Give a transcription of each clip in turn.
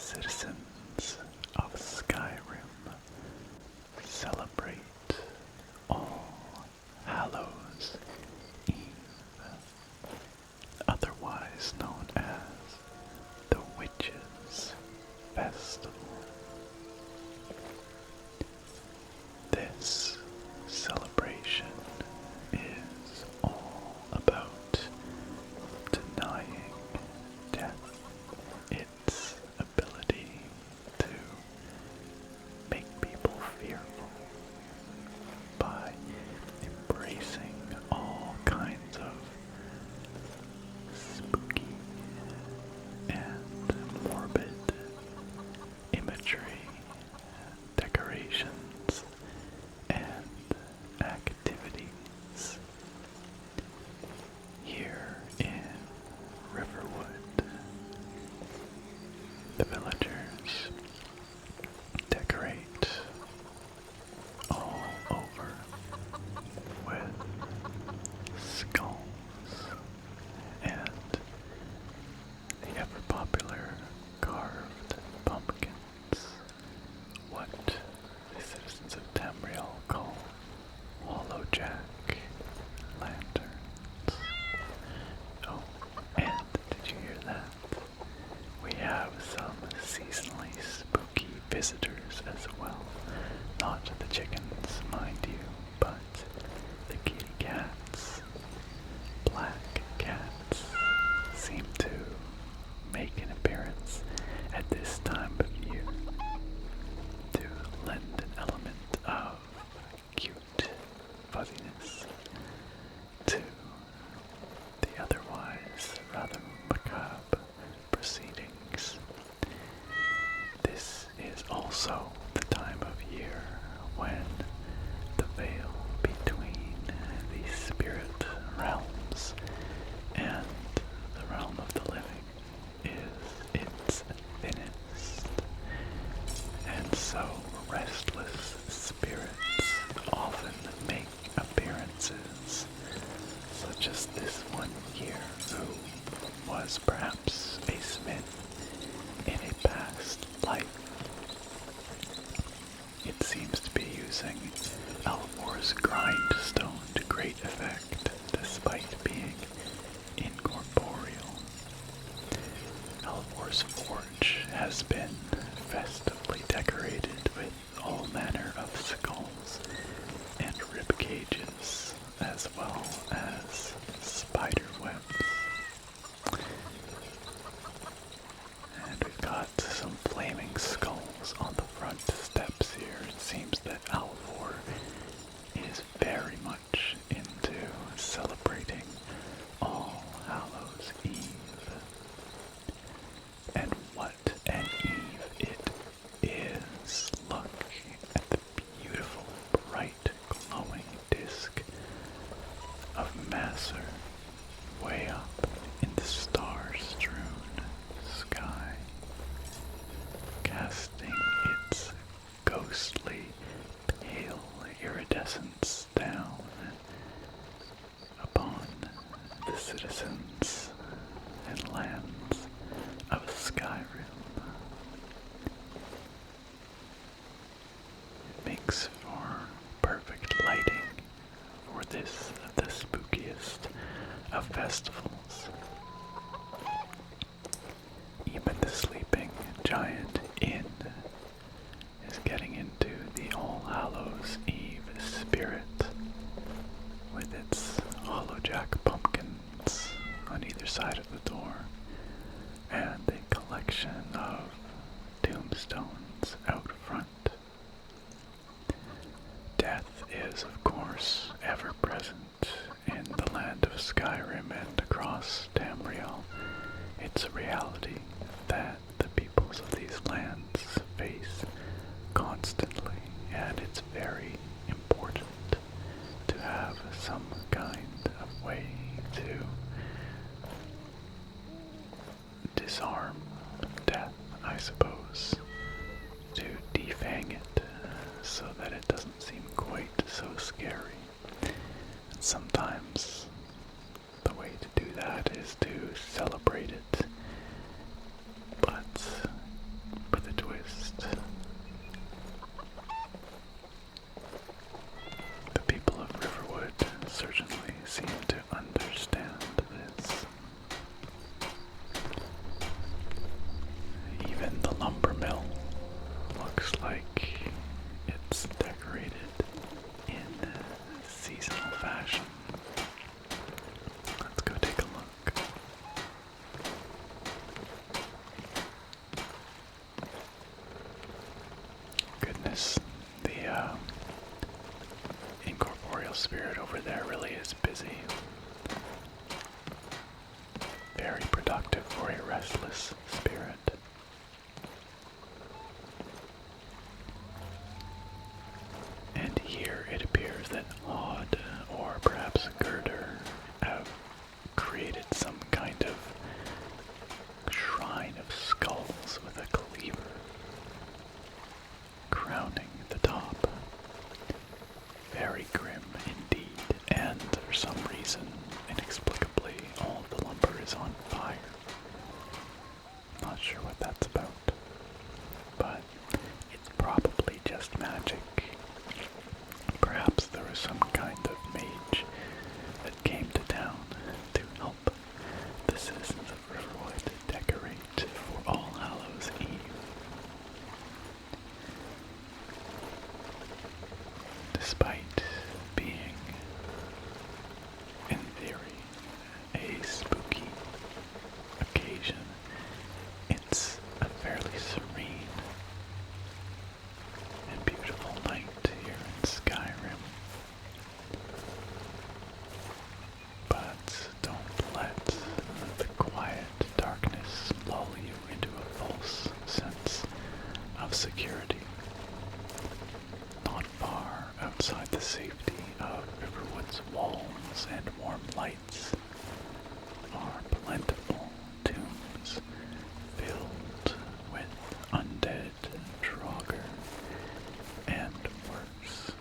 citizens of Skyrim celebrate All Hallows Eve, otherwise known as the Witches' Festival. This celebration is all about denying death its ability to make people fearful by embracing all kinds of spooky and morbid imagery, decorations, and activities. Here in Riverwood, the villagers decorate all over with skulls and the ever-popular carved pumpkins, what the citizens of Tamriel call hollow jack lanterns. Oh, and did you hear that? We have some seasonally spooky visitors as well. Not the chickens, mind you, but the kitty cats. Black cats seem to make an appearance at this time of year to lend an element of cute fuzziness to the otherwise rather macabre proceedings. This is also the time of year when the veil between the spirit realms and the realm of the living is its thinnest, and so restless spirits often make appearances, such as this one here, who was perhaps a smith in a past life. It seems to be using Alvor's grindstone to great effect, despite being incorporeal. Alvor's forge has been festively decorated with all manner of skulls and rib cages, as well as spider webs. And we've got some flaming skulls on the front steps here. It seems that Alvor is very much into celebrating All Hallows Eve. And what an eve it is! Look at the beautiful, bright, glowing disk of Masser way up in the star-strewn sky, casting its ghostly, pale iridescence down upon the citizens and lands of Skyrim. It makes for perfect lighting for this, the spookiest of festivals. Even the sleeping giant inn is getting into the All Hallows Eve spirit with its hollow jack pumpkins on either side of the door and a collection of tombstones out front. Death is, of course, ever present in the land of Skyrim and across Tamriel. It's a reality that the peoples of these lands face constantly, and it's very important to have some kind of way to disarm death, I suppose, to defang it so that it doesn't seem quite so scary. And sometimes the way to do that is to celebrate it, but the lumber mill looks like it's decorated in seasonal fashion. Let's go take a look. Goodness, the incorporeal spirit over there really is busy. Very productive for a restless spirit. And here it appears that Odd, or perhaps Girder, have created some kind of shrine of skulls with a cleaver crowning the top. Very grim indeed, and for some reason, inexplicably, all of the lumber is on fire. Not sure what that's about, but it's probably just magic. Perhaps there was some kind of mage that came to town to help the citizens of Riverwood decorate for All Hallows Eve. Despite being, in theory, a spooky occasion, it's a fairly serene and beautiful night here in Skyrim. But don't let the quiet darkness lull you into a false sense of security. Not far outside the safety of Riverwood's walls and warm lights are plentiful tombs filled with undead Draugr and worse.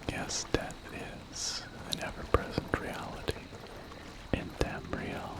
Yes, death is an ever-present reality in Tamriel.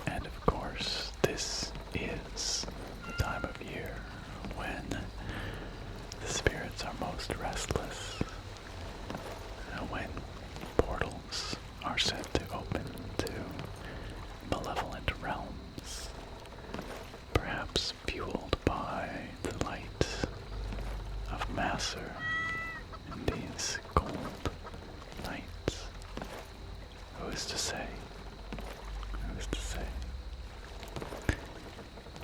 And of course, this is the time of year when the spirits are most restless, when portals are set to open to malevolent realms, perhaps fueled by the light of Masser in these cold nights. Who is to say? Who is to say?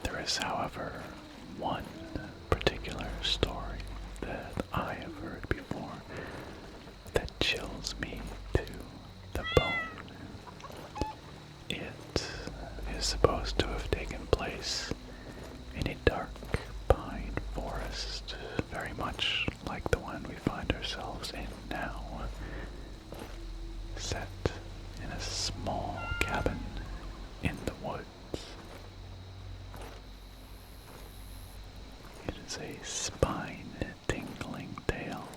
There is, however, one particular story that I have heard before that chills me to the bone. It is supposed to have taken place in a dark pine forest, very much like the one we find ourselves in now, set in a small cabin in the woods. It is a spine-tingling tale,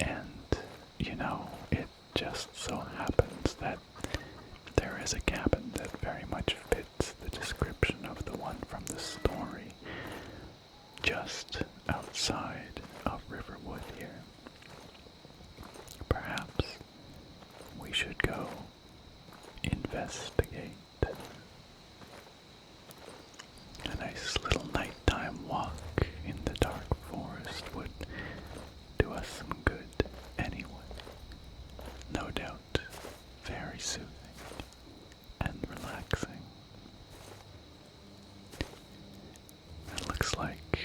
and, you know, it just so happens that there is a cabin that very much fits the description of the one from the story, just outside of Riverwood here. Perhaps we should go investigate. A nice little nighttime walk in the dark forest would do us some good anyway. No doubt, very soothing and relaxing. It looks like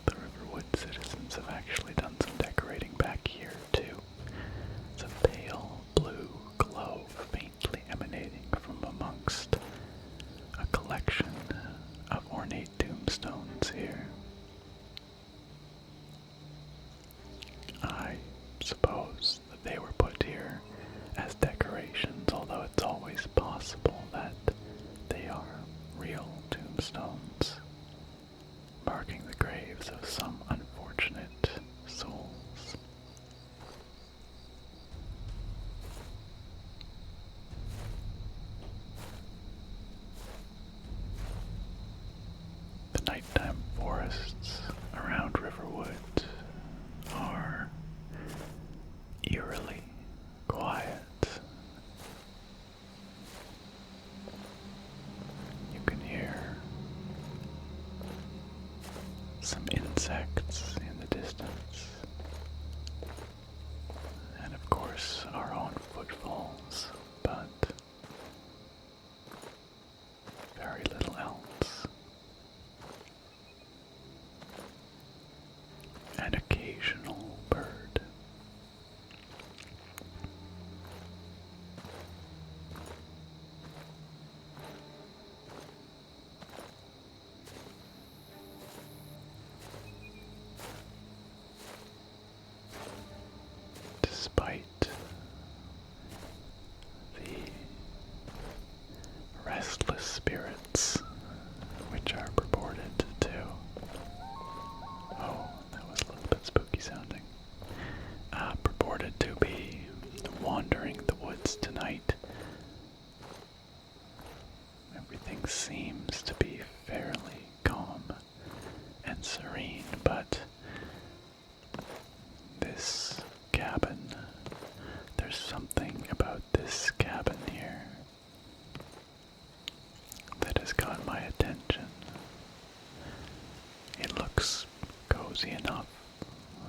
the Riverwood citizens have actually done some decorating back here too. It's a pale blue glow faintly emanating from amongst a collection of ornate tombstones here. I suppose that they were put here as decorations, although it's always possible that they are real tombstones, marking the graves of some unfortunate souls. The nighttime forests around Riverwood are eerily quiet. spirits, which are purported to... Oh, that was a little bit spooky sounding. Purported to be wandering the woods tonight. Everything seems to be fairly calm and serene, but this cabin, there's something about this cabin here that has caught my attention. It looks cozy enough,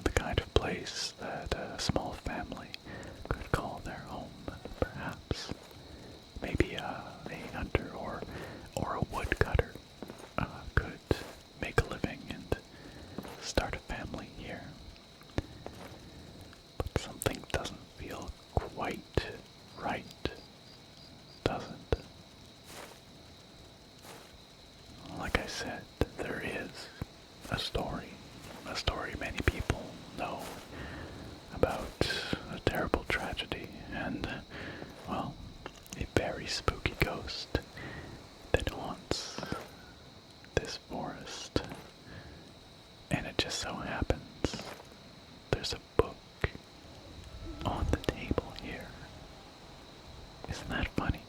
the kind of place that a small family could call their home, perhaps. Maybe a hunter or a woodcutter could make a living and start a family here. But something doesn't feel quite right, does it? Like I said, there is a story many people know about a terrible tragedy and, well, a very spooky ghost that haunts this forest. And it just so happens there's a book on the table here. Isn't that funny?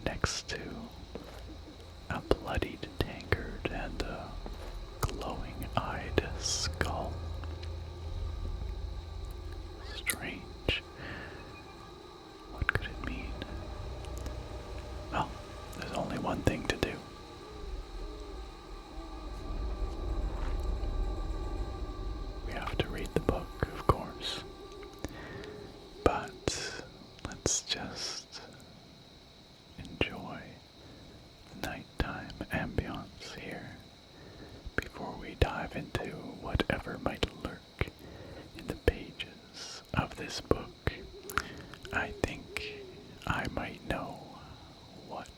Next to a bloodied tankard and a glowing-eyed skull. Strange. What could it mean? Well, there's only one thing to do. We have to read the book, of course. But let's just enjoy the nighttime ambiance here before we dive into whatever might lurk in the pages of this book. I think I might know what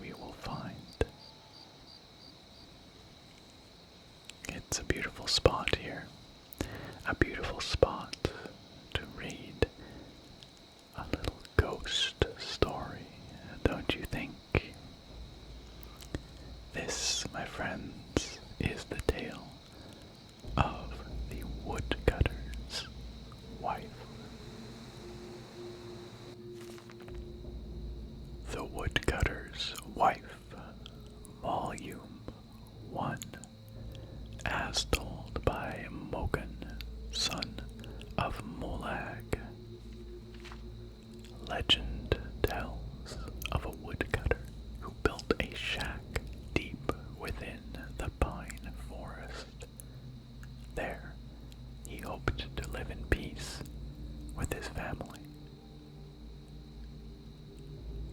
we will find. It's a beautiful spot here. A beautiful spot to read a little ghost story, don't you think? This, my friends, is the tale of the woodcutter's wife. The Woodcutter's Wife, Volume 1, as told by Mogan, son of Molag. Legend tells of a woodcutter who built a shack deep within the pine forest. There, he hoped to live in peace with his family.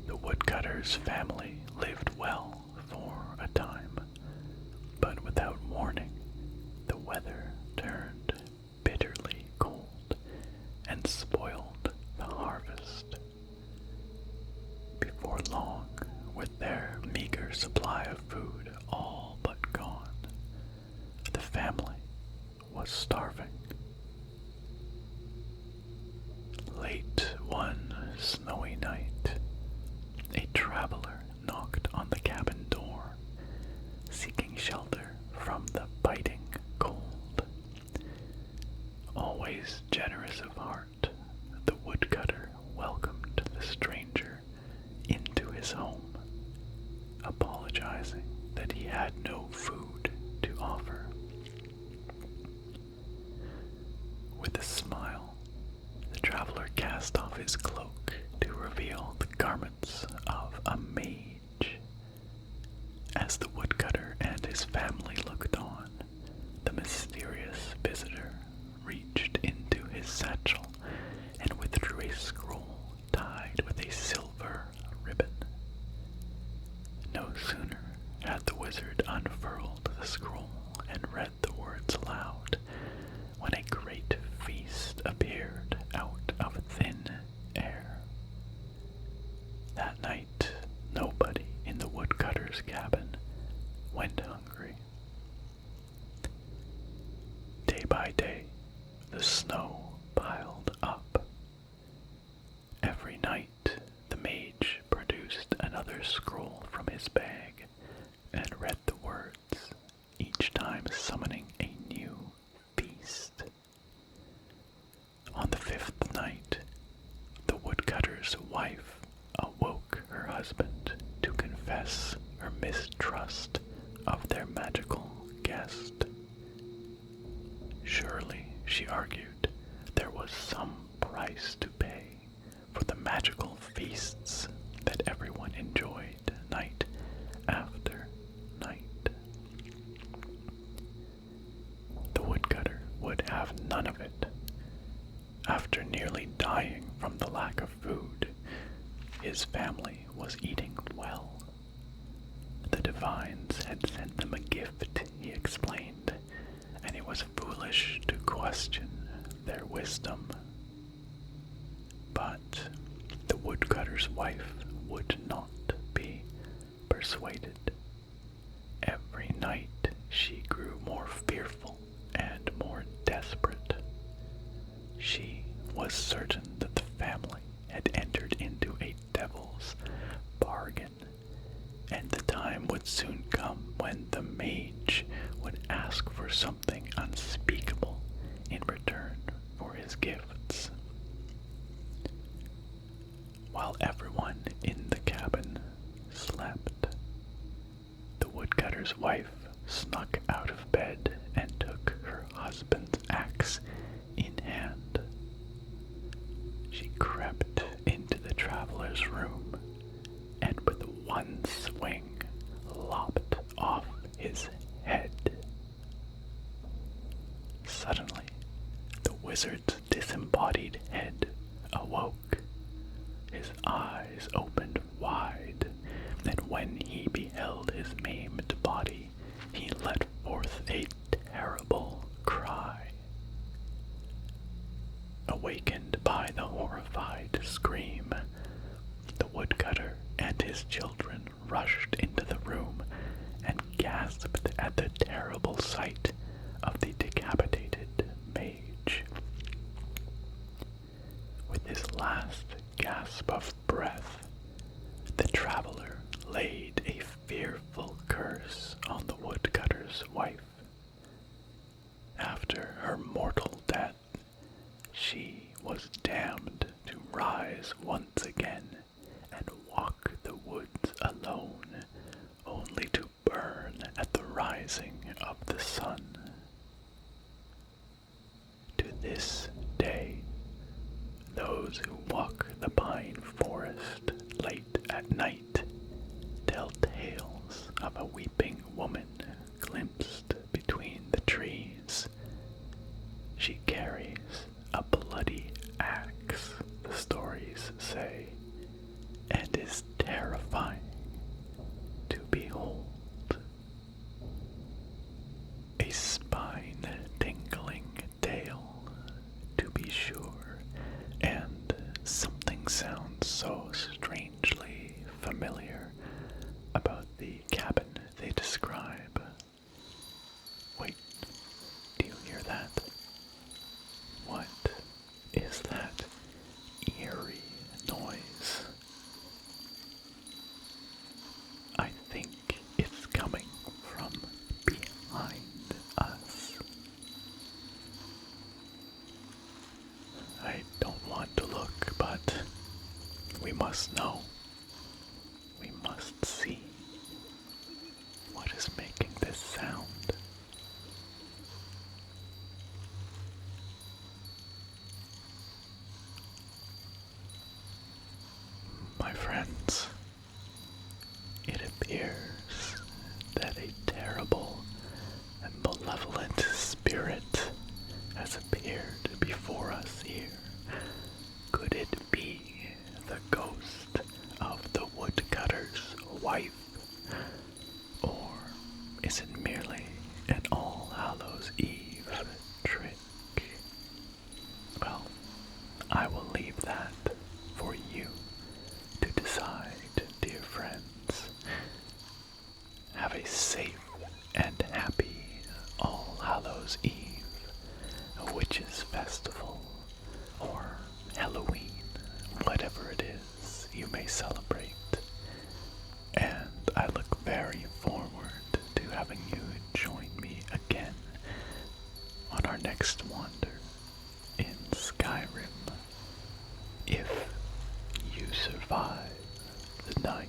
The woodcutter's family lived well for a time, but without warning, the weather turned bitterly cold and spoiled the harvest. Before long, with their meager supply of food all but gone, the family was starving. Late one snowy night, a traveler knocked on the cabin door, seeking shelter from the biting cold. Always generous of heart, the woodcutter welcomed the stranger into his home, apologizing that he had no food to offer. With a smile, the traveler cast off his cloak to reveal the garments of a mage. As the woodcutter and his family looked on, the mysterious visitor reached into his satchel and withdrew a scroll tied with a silver ribbon. No sooner had the wizard unfurled the scroll and read the words aloud, when a great feast appeared out of thin air. That night, nobody in the woodcutter's cabin went hungry. Day by day, the snow piled up. Every night, the mage produced another scroll scroll from his bag and read the words, each time summoning a new feast. On the fifth night, the woodcutter's wife awoke her husband to confess her mistrust of their magical guest. Surely, she argued, there was some price to pay for the magical feasts that everyone enjoyed night after night. The woodcutter would have none of it. After nearly dying from the lack of food, his family was eating well. The divines had sent them a gift, he explained, and it was foolish to question their wisdom. But the woodcutter's wife would not be persuaded. Every night she grew more fearful and more desperate. She was certain that the family had entered into a devil's bargain, and the time would soon come when the mage would ask for something unspeakable in return for his gifts. While everyone in the cabin slept, the woodcutter's wife snuck out of bed and took her husband's axe in hand. She crept into the traveler's room and with one swing lopped off his head. Suddenly, the wizard's disembodied head awoke. His eyes opened wide, and when he beheld his maimed body, he let forth a terrible cry. Awakened by the horrified scream, the woodcutter and his children rushed into the room and gasped at the terrible sight of the decapitated mage. With his last gasp of breath, the traveler laid a fearful curse on the woodcutter's wife. After her mortal death, she was damned to rise once again and walk the woods alone, only to burn at the rising of the sun. To this day, those who walk the pine forest late at night tell tales of a weeping woman glimpsed between the trees. She carries a bloody axe, the stories say, and is terrifying to behold. A spine-tingling tale, to be sure, and something sounds so strangely familiar about the cabin they'd our next wander in Skyrim if you survive the night.